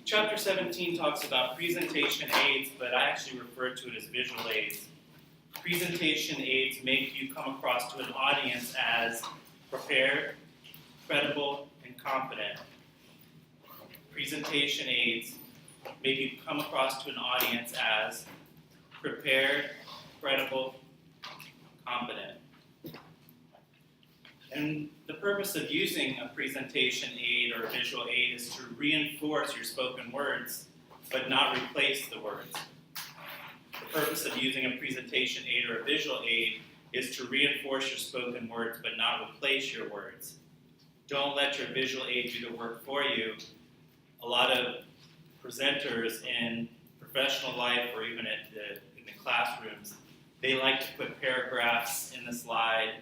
Chapter 17 talks about presentation aids, but I actually refer to it as visual aids. Presentation aids make you come across to an audience as prepared, credible, and confident. Presentation aids make you come across to an audience as prepared, credible, confident. And the purpose of using a presentation aid or a visual aid is to reinforce your spoken words, but not replace the words. The purpose of using a presentation aid or a visual aid is to reinforce your spoken words, but not replace your words. Don't let your visual aid do the work for you. A lot of presenters in professional life or even in the classrooms, they like to put paragraphs in the slide.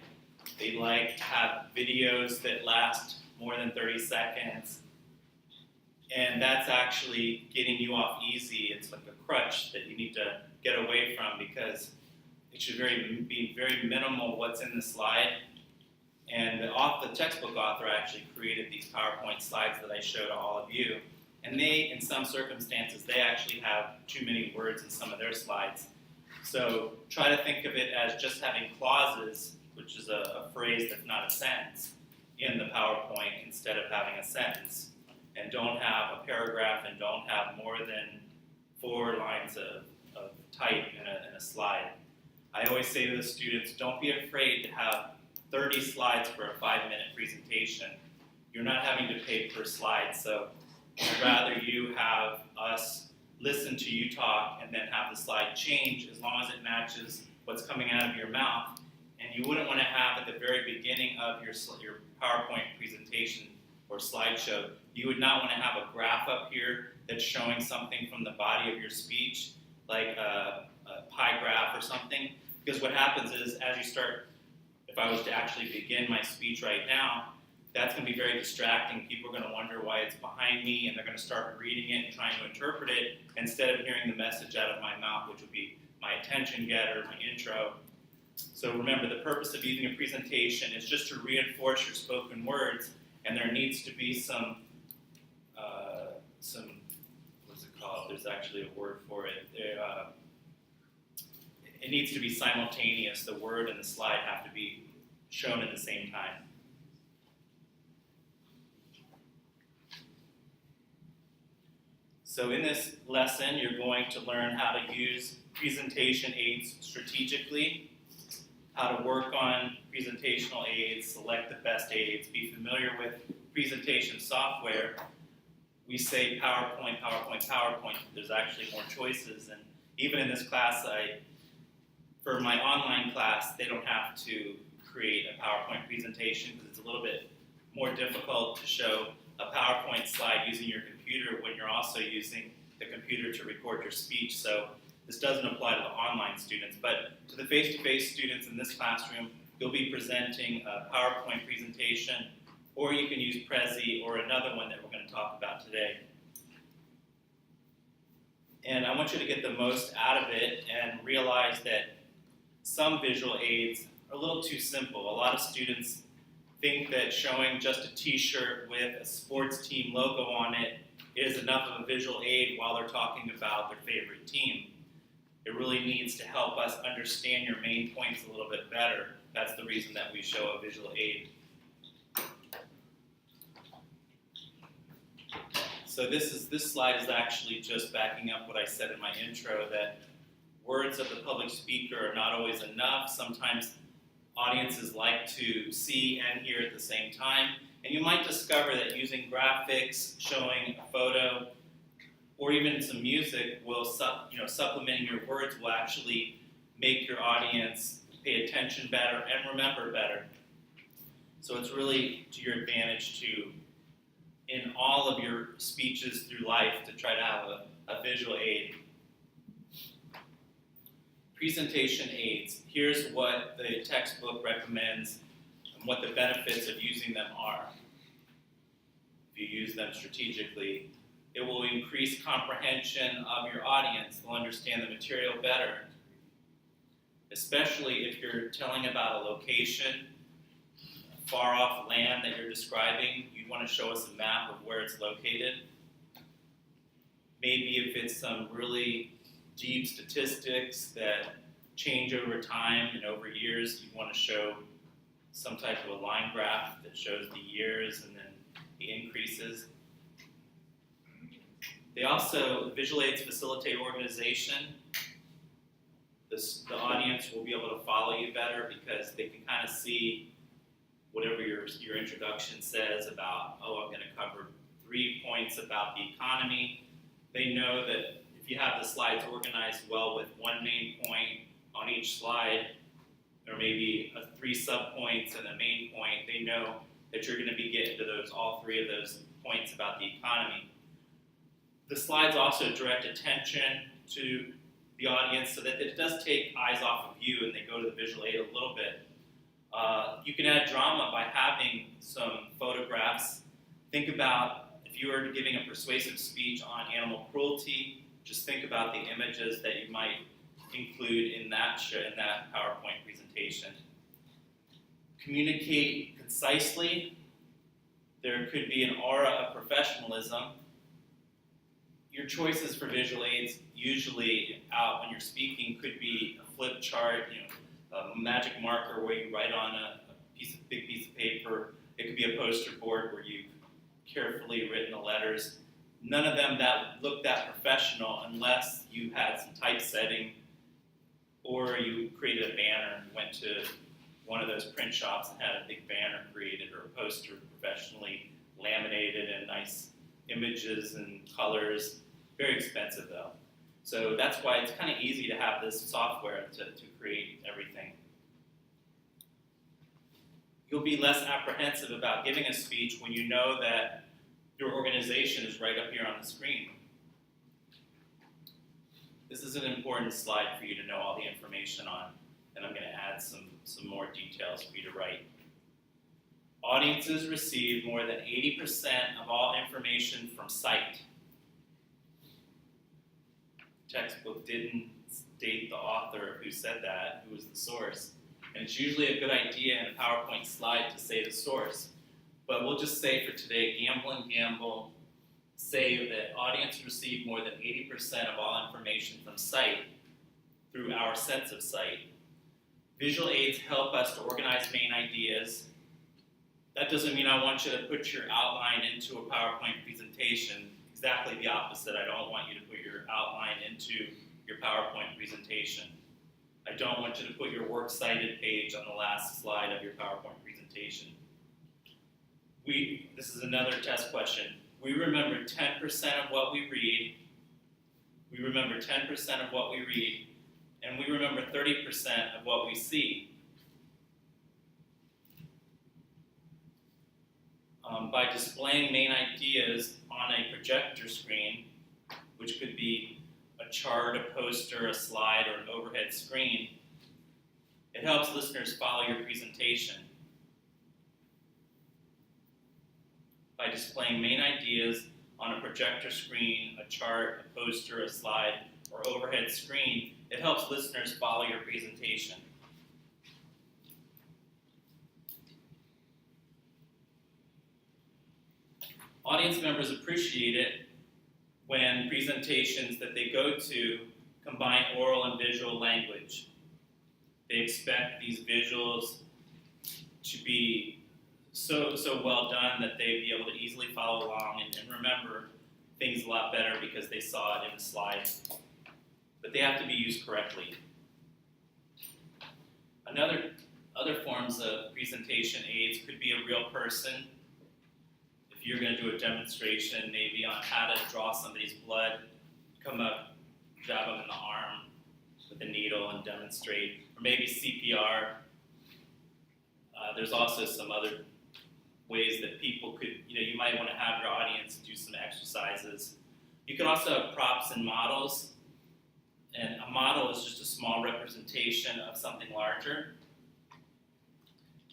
They like to have videos that last more than 30 seconds. And that's actually getting you off easy. It's like a crutch that you need to get away from because it should be very minimal what's in the slide. And the textbook author actually created these PowerPoint slides that I show to all of you. And they, in some circumstances, they actually have too many words in some of their slides. So try to think of it as just having clauses, which is a phrase that's not a sentence, in the PowerPoint instead of having a sentence. And don't have a paragraph and don't have more than 4 lines of type in a slide. I always say to the students, don't be afraid to have 30 slides for a 5-minute presentation. You're not having to pay per slide, so I'd rather you have us listen to you talk and then have the slide change as long as it matches what's coming out of your mouth. And you wouldn't want to have at the very beginning of your PowerPoint presentation or slideshow, you would not want to have a graph up here that's showing something from the body of your speech, like a pie graph or something. Because what happens is, as you start, if I was to actually begin my speech right now, that's going to be very distracting. People are going to wonder why it's behind me, and they're going to start reading it and trying to interpret it instead of hearing the message out of my mouth, which would be my attention getter, my intro. So remember, the purpose of using a presentation is just to reinforce your spoken words, and there needs to be some what's it called? There's actually a word for it. It needs to be simultaneous. The word and the slide have to be shown at the same time. So in this lesson, you're going to learn how to use presentation aids strategically, how to work on presentational aids, select the best aids, be familiar with presentation software. We say PowerPoint, PowerPoint, PowerPoint. There's actually more choices. And even in this class, for my online class, they don't have to create a PowerPoint presentation because it's a little bit more difficult to show a PowerPoint slide using your computer when you're also using the computer to record your speech. So this doesn't apply to the online students, but to the face-to-face students in this classroom, you'll be presenting a PowerPoint presentation, or you can use Prezi or another one that we're going to talk about today. And I want you to get the most out of it and realize that some visual aids are a little too simple. A lot of students think that showing just a t-shirt with a sports team logo on it is enough of a visual aid while they're talking about their favorite team. It really needs to help us understand your main points a little bit better. That's the reason that we show a visual aid. So this slide is actually just backing up what I said in my intro, that words of the public speaker are not always enough. Sometimes audiences like to see and hear at the same time. And you might discover that using graphics, showing a photo, or even some music will, supplementing your words will actually make your audience pay attention better and remember better. So it's really to your advantage to, in all of your speeches through life, to try to have a visual aid. Presentation aids. Here's what the textbook recommends and what the benefits of using them are. If you use them strategically, it will increase comprehension of your audience. They'll understand the material better. Especially if you're telling about a location, far off land that you're describing, you'd want to show us a map of where it's located. Maybe if it's some really deep statistics that change over time and over years, you want to show some type of a line graph that shows the years and then the increases. They also, visual aids facilitate organization. The audience will be able to follow you better because they can kind of see whatever your introduction says about, oh, I'm going to cover 3 points about the economy. They know that if you have the slides organized well with one main point on each slide, or maybe 3 sub-points and a main point, they know that you're going to be getting to all 3 of those points about the economy. The slides also direct attention to the audience so that it does take eyes off of you and they go to the visual aid a little bit. You can add drama by having some photographs. Think about if you were giving a persuasive speech on animal cruelty, just think about the images that you might include in that PowerPoint presentation. Communicate concisely. There could be an aura of professionalism. Your choices for visual aids usually out when you're speaking could be a flip chart, a magic marker where you write on a big piece of paper. It could be a poster board where you've carefully written the letters. None of them that look that professional unless you had some typesetting or you created a banner and went to one of those print shops and had a big banner created or a poster professionally laminated in nice images and colors. Very expensive though. So that's why it's kind of easy to have this software to create everything. You'll be less apprehensive about giving a speech when you know that your organization is right up here on the screen. This is an important slide for you to know all the information on, and I'm going to add some more details for you to write. Audiences receive more than 80% of all information from sight. Textbook didn't state the author who said that, who was the source. And it's usually a good idea in a PowerPoint slide to say the source. But we'll just say for today, Gamble and Gamble say that audience receive more than 80% of all information from sight through our sense of sight. Visual aids help us to organize main ideas. That doesn't mean I want you to put your outline into a PowerPoint presentation. Exactly the opposite. I don't want you to put your outline into your PowerPoint presentation. I don't want you to put your works cited page on the last slide of your PowerPoint presentation. This is another test question. We remember 10% of what we read. We remember 10% of what we read. And we remember 30% of what we see. By displaying main ideas on a projector screen, which could be a chart, a poster, a slide, or an overhead screen, it helps listeners follow your presentation. By displaying main ideas on a projector screen, a chart, a poster, a slide, or overhead screen, it helps listeners follow your presentation. Audience members appreciate it when presentations that they go to combine oral and visual language. They expect these visuals to be so well done that they'd be able to easily follow along and remember things a lot better because they saw it in the slide. But they have to be used correctly. Other forms of presentation aids could be a real person. If you're going to do a demonstration maybe on how to draw somebody's blood, come up, jab them in the arm with a needle and demonstrate. Or maybe CPR. There's also some other ways that people could, you might want to have your audience do some exercises. You could also have props and models. And a model is just a small representation of something larger.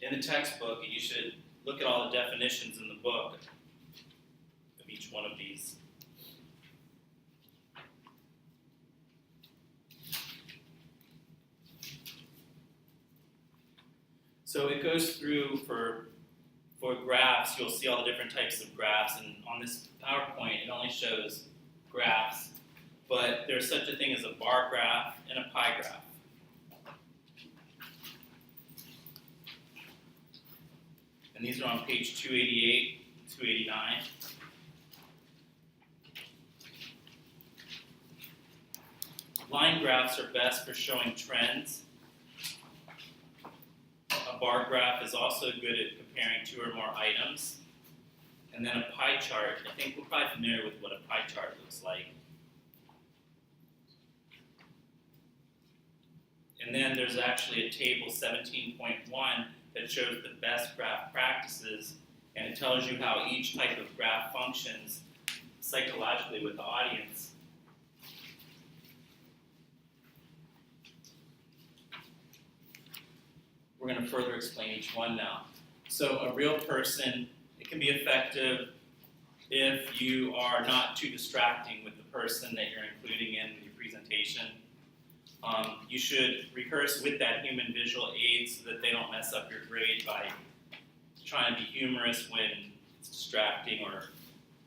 In the textbook, you should look at all the definitions in the book of each one of these. So it goes through for graphs, you'll see all the different types of graphs, and on this PowerPoint, it only shows graphs, but there's such a thing as a bar graph and a pie graph. And these are on page 288, 289. Line graphs are best for showing trends. A bar graph is also good at comparing two or more items. And then a pie chart, I think we're probably familiar with what a pie chart looks like. And then there's actually a table 17.1 that shows the best graph practices, and it tells you how each type of graph functions psychologically with the audience. We're going to further explain each one now. So a real person, it can be effective if you are not too distracting with the person that you're including in your presentation. You should rehearse with that human visual aid so that they don't mess up your grade by trying to be humorous when it's distracting, or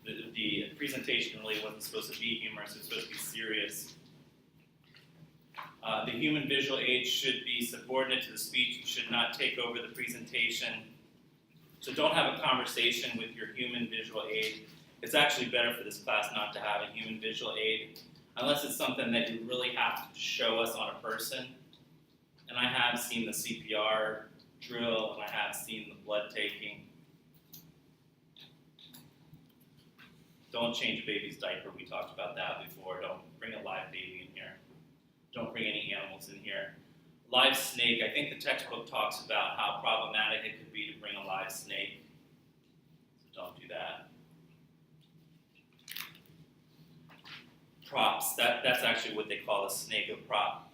the presentation really wasn't supposed to be humorous, it was supposed to be serious. The human visual aid should be subordinate to the speech. You should not take over the presentation. So don't have a conversation with your human visual aid. It's actually better for this class not to have a human visual aid, unless it's something that you really have to show us on a person. And I have seen the CPR drill, and I have seen the blood taking. Don't change a baby's diaper. We talked about that before. Don't bring a live baby in here. Don't bring any animals in here. Live snake, I think the textbook talks about how problematic it could be to bring a live snake. So don't do that. Props, that's actually what they call a snake, a prop.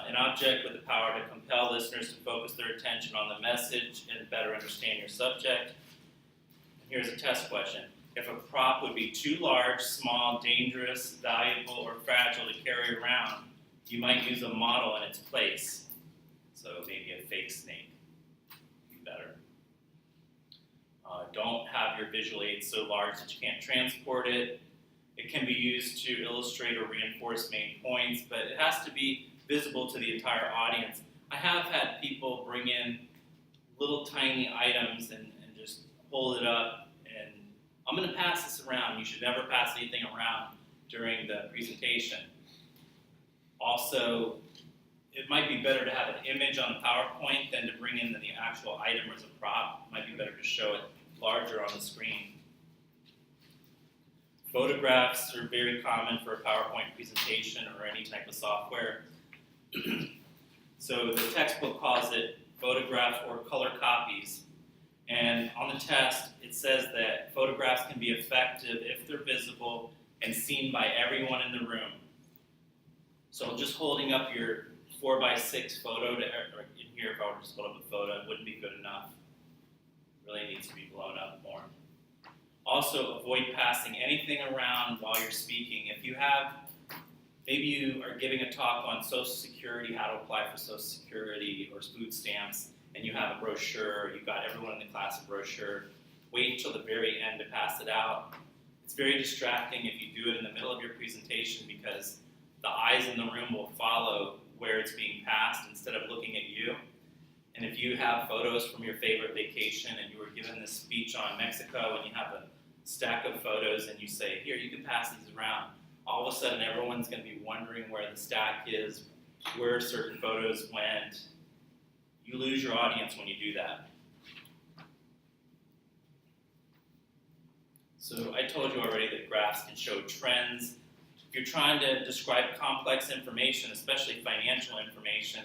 An object with the power to compel listeners to focus their attention on the message and better understand your subject. And here's a test question. If a prop would be too large, small, dangerous, valuable, or fragile to carry around, you might use a model in its place. So maybe a fake snake would be better. Don't have your visual aid so large that you can't transport it. It can be used to illustrate or reinforce main points, but it has to be visible to the entire audience. I have had people bring in little tiny items and just hold it up, and I'm going to pass this around. You should never pass anything around during the presentation. Also, it might be better to have an image on the PowerPoint than to bring in the actual item as a prop. It might be better to show it larger on the screen. Photographs are very common for a PowerPoint presentation or any type of software. So the textbook calls it photograph or color copies. And on the test, it says that photographs can be effective if they're visible and seen by everyone in the room. So just holding up your 4x6 photo or in here, if I were to just hold up a photo, it wouldn't be good enough. It really needs to be blown up more. Also, avoid passing anything around while you're speaking. If you have, maybe you are giving a talk on Social Security, how to apply for Social Security or food stamps, and you have a brochure, you've got everyone in the class a brochure, wait until the very end to pass it out. It's very distracting if you do it in the middle of your presentation because the eyes in the room will follow where it's being passed instead of looking at you. And if you have photos from your favorite vacation and you were given this speech on Mexico and you have a stack of photos and you say, here, you can pass these around, all of a sudden everyone's going to be wondering where the stack is, where certain photos went. You lose your audience when you do that. So I told you already that graphs can show trends. If you're trying to describe complex information, especially financial information,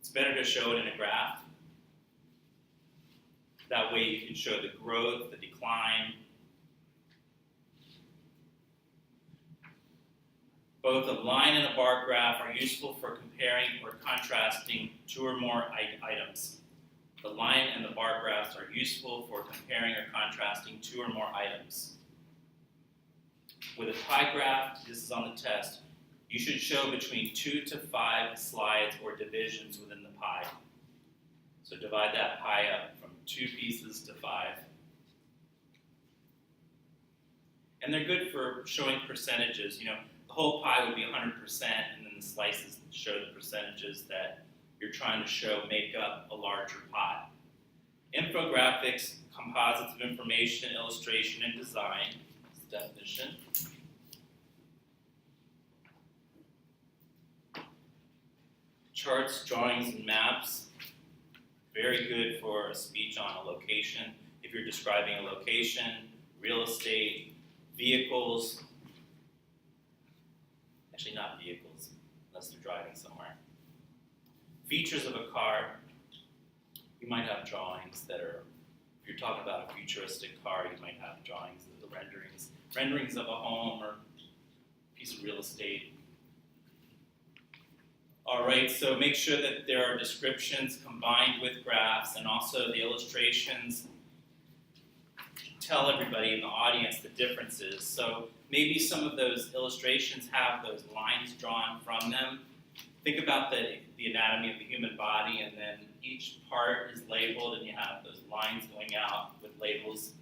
it's better to show it in a graph. That way you can show the growth, the decline. Both a line and a bar graph are useful for comparing or contrasting two or more items. The line and the bar graphs are useful for comparing or contrasting two or more items. With a pie graph, this is on the test, you should show between 2 to 5 slides or divisions within the pie. So divide that pie up from 2 pieces to 5. And they're good for showing percentages. You know, the whole pie would be 100%, and then the slices show the percentages that you're trying to show make up a larger pie. Infographics, composites of information, illustration, and design. That's the definition. Charts, drawings, and maps. Very good for a speech on a location. If you're describing a location, real estate, vehicles. Actually, not vehicles, unless they're driving somewhere. Features of a car. You might have drawings that are, if you're talking about a futuristic car, you might have drawings of the renderings of a home or a piece of real estate. All right, so make sure that there are descriptions combined with graphs, and also the illustrations tell everybody in the audience the differences. So maybe some of those illustrations have those lines drawn from them. Think about the anatomy of the human body, and then each part is labeled, and you have those lines going out with labels.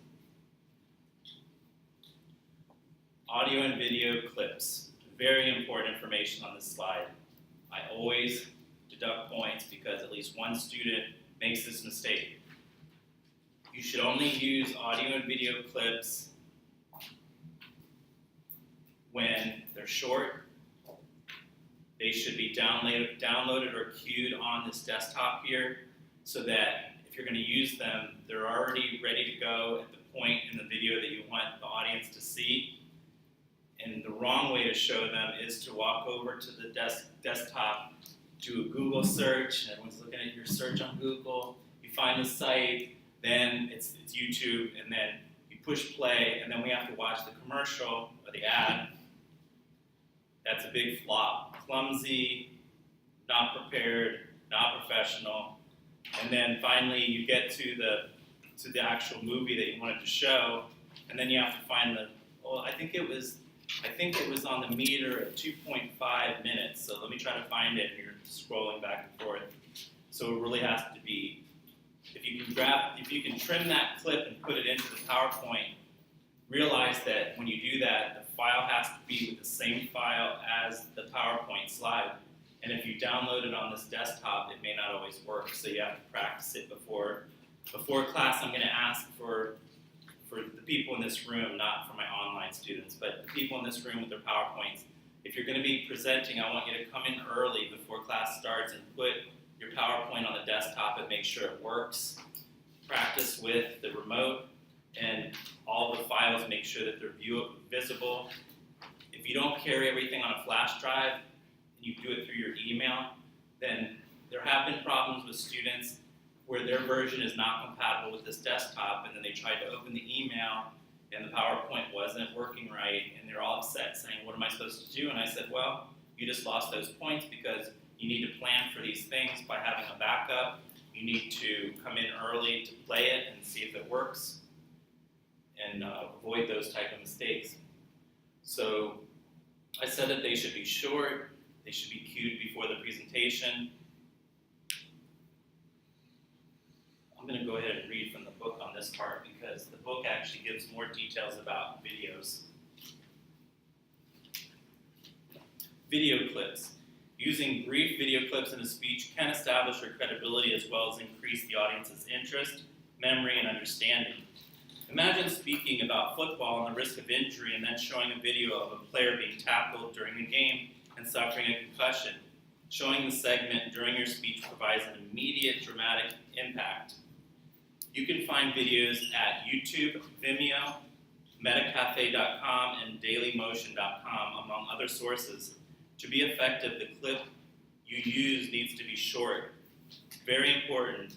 Audio and video clips. Very important information on this slide. I always deduct points because at least one student makes this mistake. You should only use audio and video clips when they're short. They should be downloaded or queued on this desktop here, so that if you're going to use them, they're already ready to go at the point in the video that you want the audience to see. And the wrong way to show them is to walk over to the desktop, do a Google search, and everyone's looking at your search on Google. You find the site, then it's YouTube, and then you push play, and then we have to watch the commercial or the ad. That's a big flop. Clumsy, not prepared, not professional. And then finally you get to the actual movie that you wanted to show, and then you have to find I think it was on the meter at 2.5 minutes. So let me try to find it, and you're scrolling back and forth. So it really has to be, if you can trim that clip and put it into the PowerPoint, realize that when you do that, the file has to be with the same file as the PowerPoint slide. And if you download it on this desktop, it may not always work. So you have to practice it before class. I'm going to ask for the people in this room, not for my online students, but the people in this room with their PowerPoints. If you're going to be presenting, I want you to come in early before class starts and put your PowerPoint on the desktop and make sure it works. Practice with the remote and all the files, make sure that they're visible. If you don't carry everything on a flash drive and you do it through your email, then there have been problems with students where their version is not compatible with this desktop, and then they tried to open the email and the PowerPoint wasn't working right, and they're all upset saying, what am I supposed to do? And I said, well, you just lost those points because you need to plan for these things by having a backup. You need to come in early to play it and see if it works, and avoid those type of mistakes. So I said that they should be short, they should be queued before the presentation. I'm going to go ahead and read from the book on this part because the book actually gives more details about videos. Video clips. Using brief video clips in a speech can establish your credibility as well as increase the audience's interest, memory, and understanding. Imagine speaking about football and the risk of injury and then showing a video of a player being tackled during the game and suffering a concussion. Showing the segment during your speech provides an immediate dramatic impact. You can find videos at YouTube, Vimeo, Metacafe.com, and DailyMotion.com, among other sources. To be effective, the clip you use needs to be short. Very important.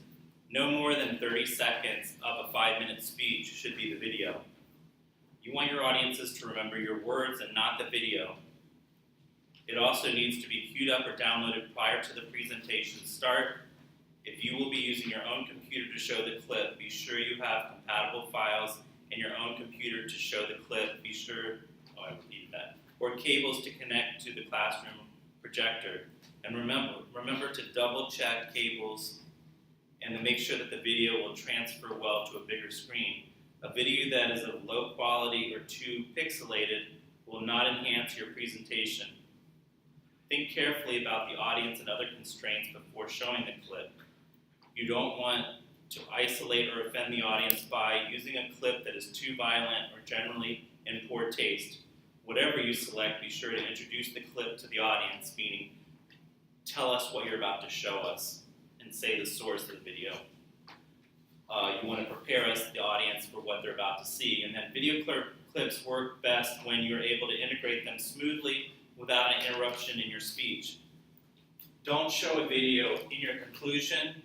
No more than 30 seconds of a 5-minute speech should be the video. You want your audiences to remember your words and not the video. It also needs to be queued up or downloaded prior to the presentation start. If you will be using your own computer to show the clip, be sure you have compatible files in your own computer to show the clip. Be sure, I repeated that, or cables to connect to the classroom projector. And remember to double check cables and to make sure that the video will transfer well to a bigger screen. A video that is of low quality or too pixelated will not enhance your presentation. Think carefully about the audience and other constraints before showing the clip. You don't want to isolate or offend the audience by using a clip that is too violent or generally in poor taste. Whatever you select, be sure to introduce the clip to the audience, meaning tell us what you're about to show us and say the source of the video. You want to prepare us, the audience, for what they're about to see. And then video clips work best when you're able to integrate them smoothly without an interruption in your speech. Don't show a video in your conclusion,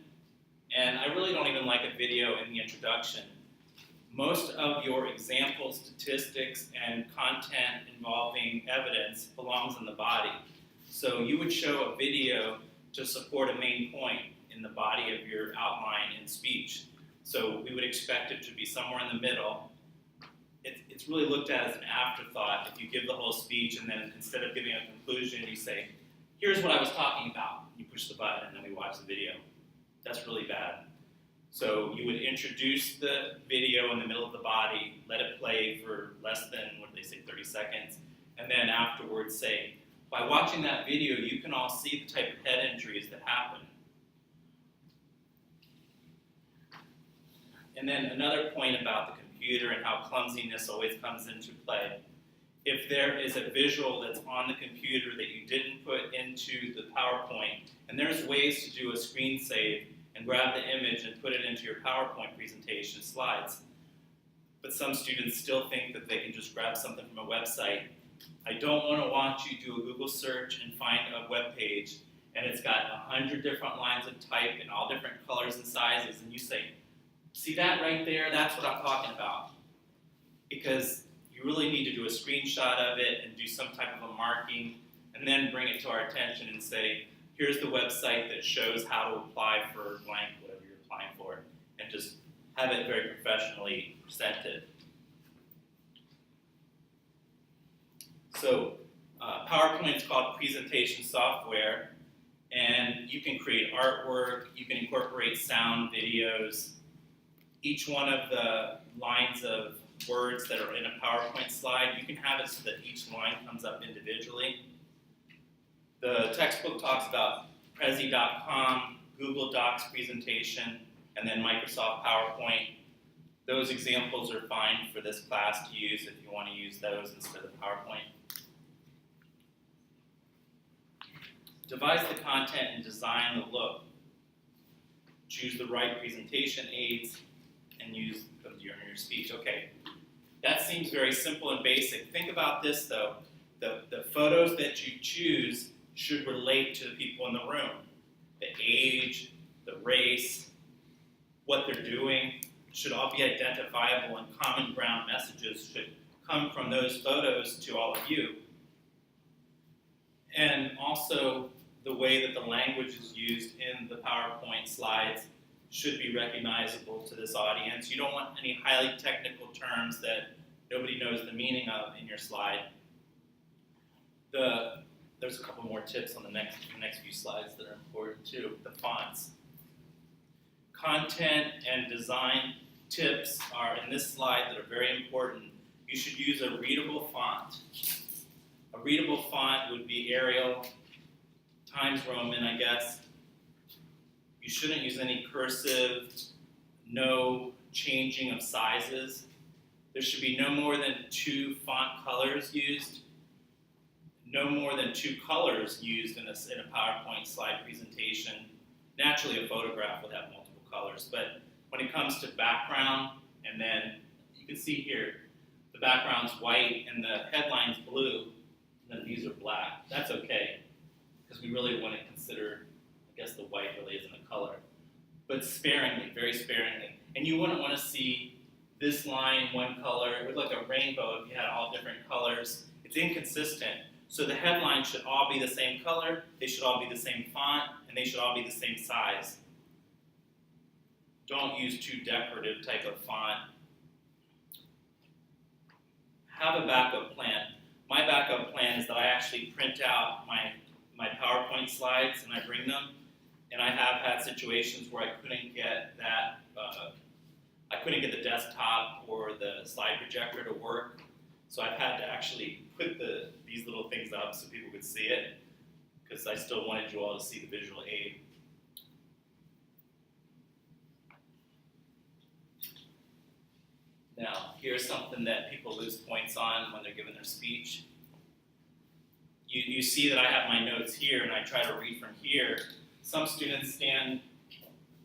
and I really don't even like a video in the introduction. Most of your example statistics and content involving evidence belongs in the body. So you would show a video to support a main point in the body of your outline and speech. So we would expect it to be somewhere in the middle. It's really looked at as an afterthought if you give the whole speech and then instead of giving a conclusion, you say, here's what I was talking about. You push the button and then we watch the video. That's really bad. So you would introduce the video in the middle of the body, let it play for less than, 30 seconds, and then afterwards say, by watching that video, you can all see the type of head injuries that happen. And then another point about the computer and how clumsiness always comes into play. If there is a visual that's on the computer that you didn't put into the PowerPoint, and there's ways to do a screen save and grab the image and put it into your PowerPoint presentation slides. But some students still think that they can just grab something from a website. I don't want to watch you do a Google search and find a web page, and it's got 100 different lines of type in all different colors and sizes, and you say, see that right there? That's what I'm talking about. Because you really need to do a screenshot of it and do some type of a marking, and then bring it to our attention and say, here's the website that shows how to apply for blank, whatever you're applying for, and just have it very professionally presented. So PowerPoint is called presentation software, and you can create artwork, you can incorporate sound, videos. Each one of the lines of words that are in a PowerPoint slide, you can have it so that each line comes up individually. The textbook talks about Prezi.com, Google Docs presentation, and then Microsoft PowerPoint. Those examples are fine for this class to use if you want to use those instead of PowerPoint. Devise the content and design the look. Choose the right presentation aids and use them during your speech. Okay, that seems very simple and basic. Think about this though. The photos that you choose should relate to the people in the room. The age, the race, what they're doing should all be identifiable, and common ground messages should come from those photos to all of you. And also, the way that the language is used in the PowerPoint slides should be recognizable to this audience. You don't want any highly technical terms that nobody knows the meaning of in your slide. There's a couple more tips on the next few slides that are important too. The fonts. Content and design tips are in this slide that are very important. You should use a readable font. A readable font would be Arial, Times Roman, I guess. You shouldn't use any cursive, no changing of sizes. There should be no more than 2 font colors used. No more than 2 colors used in a PowerPoint slide presentation. Naturally, a photograph would have multiple colors, but when it comes to background, and then you can see here, the background's white and the headline's blue, and then these are black. That's okay, because we really want to consider, I guess the white really isn't a color, but sparingly, very sparingly. And you wouldn't want to see this line one color. It would look like a rainbow if you had all different colors. It's inconsistent. So the headlines should all be the same color, they should all be the same font, and they should all be the same size. Don't use too decorative type of font. Have a backup plan. My backup plan is that I actually print out my PowerPoint slides and I bring them. And I have had situations where I couldn't get that I couldn't get the desktop or the slide projector to work, so I've had to actually put these little things up so people could see it, because I still wanted you all to see the visual aid. Now, here's something that people lose points on when they're giving their speech. You see that I have my notes here and I try to read from here. Some students stand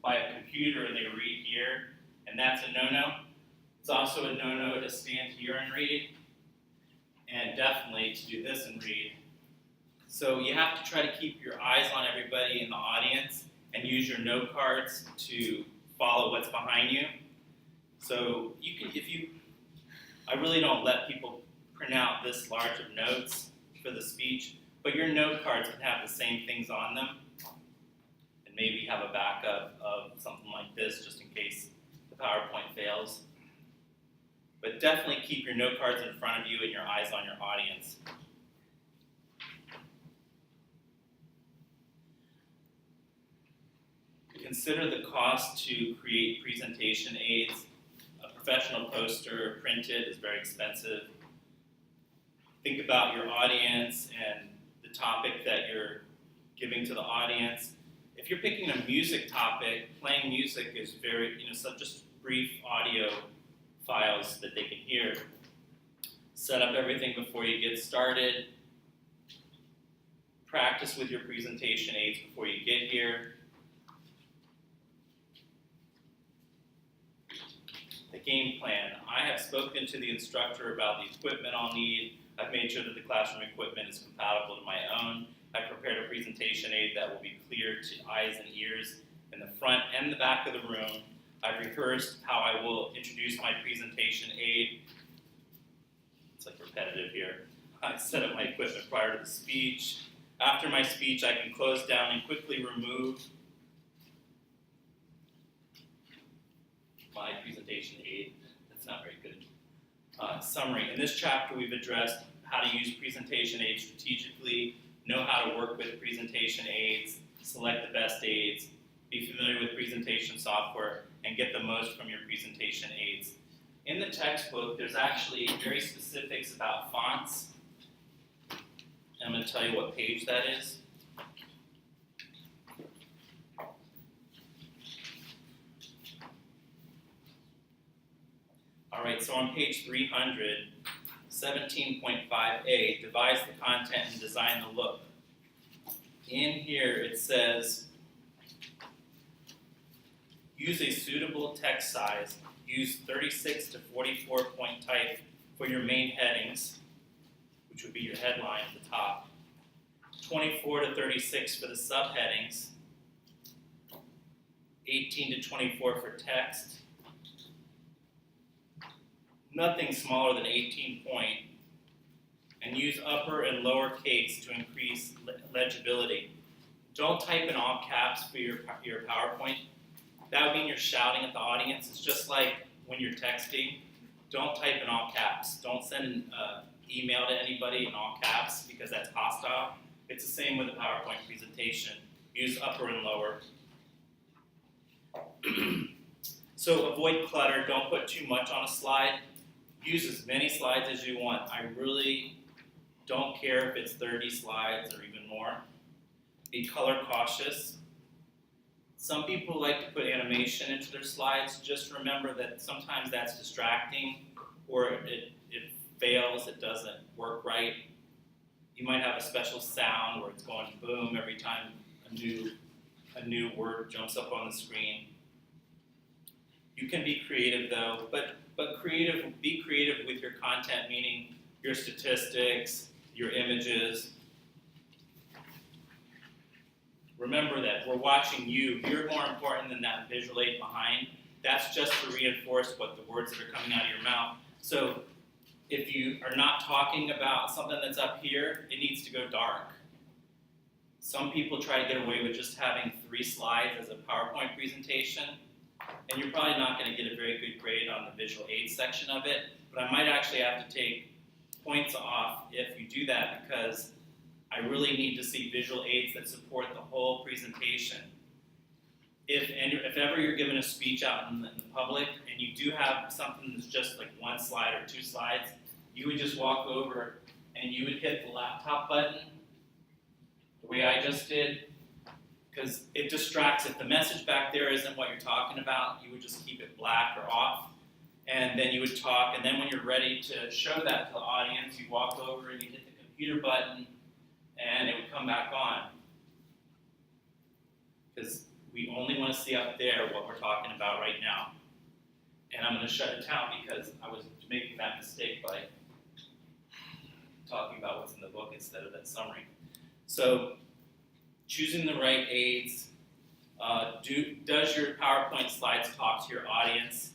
by a computer and they read here, and that's a no-no. It's also a no-no to stand here and read, and definitely to do this and read. So you have to try to keep your eyes on everybody in the audience and use your note cards to follow what's behind you. So you can, I really don't let people print out this large of notes for the speech, but your note cards can have the same things on them, and maybe have a backup of something like this just in case the PowerPoint fails. But definitely keep your note cards in front of you and your eyes on your audience. Consider the cost to create presentation aids. A professional poster printed is very expensive. Think about your audience and the topic that you're giving to the audience. If you're picking a music topic, playing music is very, just brief audio files that they can hear. Set up everything before you get started. Practice with your presentation aids before you get here. The game plan. I have spoken to the instructor about the equipment I'll need. I've made sure that the classroom equipment is compatible to my own. I've prepared a presentation aid that will be clear to eyes and ears in the front and the back of the room. I've rehearsed how I will introduce my presentation aid. It's like repetitive here. I set up my equipment prior to the speech. After my speech, I can close down and quickly remove my presentation aid. That's not very good. Summary. In this chapter, we've addressed how to use presentation aids strategically, know how to work with presentation aids, select the best aids, be familiar with presentation software, and get the most from your presentation aids. In the textbook, there's actually very specifics about fonts. And I'm going to tell you what page that is. All right, so on page 300, 17.5a, devise the content and design the look. In here it says, use a suitable text size. Use 36 to 44 point type for your main headings, which would be your headline at the top. 24 to 36 for the subheadings. 18 to 24 for text. Nothing smaller than 18 point. And use upper and lower case to increase legibility. Don't type in all caps for your PowerPoint. That would mean you're shouting at the audience. It's just like when you're texting. Don't type in all caps. Don't send an email to anybody in all caps because that's hostile. It's the same with a PowerPoint presentation. Use upper and lower. So avoid clutter. Don't put too much on a slide. Use as many slides as you want. I really don't care if it's 30 slides or even more. Be color cautious. Some people like to put animation into their slides. Just remember that sometimes that's distracting, or it fails, it doesn't work right. You might have a special sound where it's going boom every time a new word jumps up on the screen. You can be creative though, but be creative with your content, meaning your statistics, your images. Remember that we're watching you. You're more important than that visual aid behind. That's just to reinforce what the words that are coming out of your mouth. So if you are not talking about something that's up here, it needs to go dark. Some people try to get away with just having 3 slides as a PowerPoint presentation, and you're probably not going to get a very good grade on the visual aid section of it, but I might actually have to take points off if you do that, because I really need to see visual aids that support the whole presentation. if ever you're giving a speech out in the public and you do have something that's just like one slide or two slides, you would just walk over and you would hit the laptop button the way I just did, because it distracts. If the message back there isn't what you're talking about, you would just keep it black or off, and then you would talk, and then when you're ready to show that to the audience, you walk over and you hit the computer button, and it would come back on. Because we only want to see up there what we're talking about right now. And I'm going to shut it down because I was making that mistake by talking about what's in the book instead of that summary. So, choosing the right aids. Does your PowerPoint slides talk to your audience?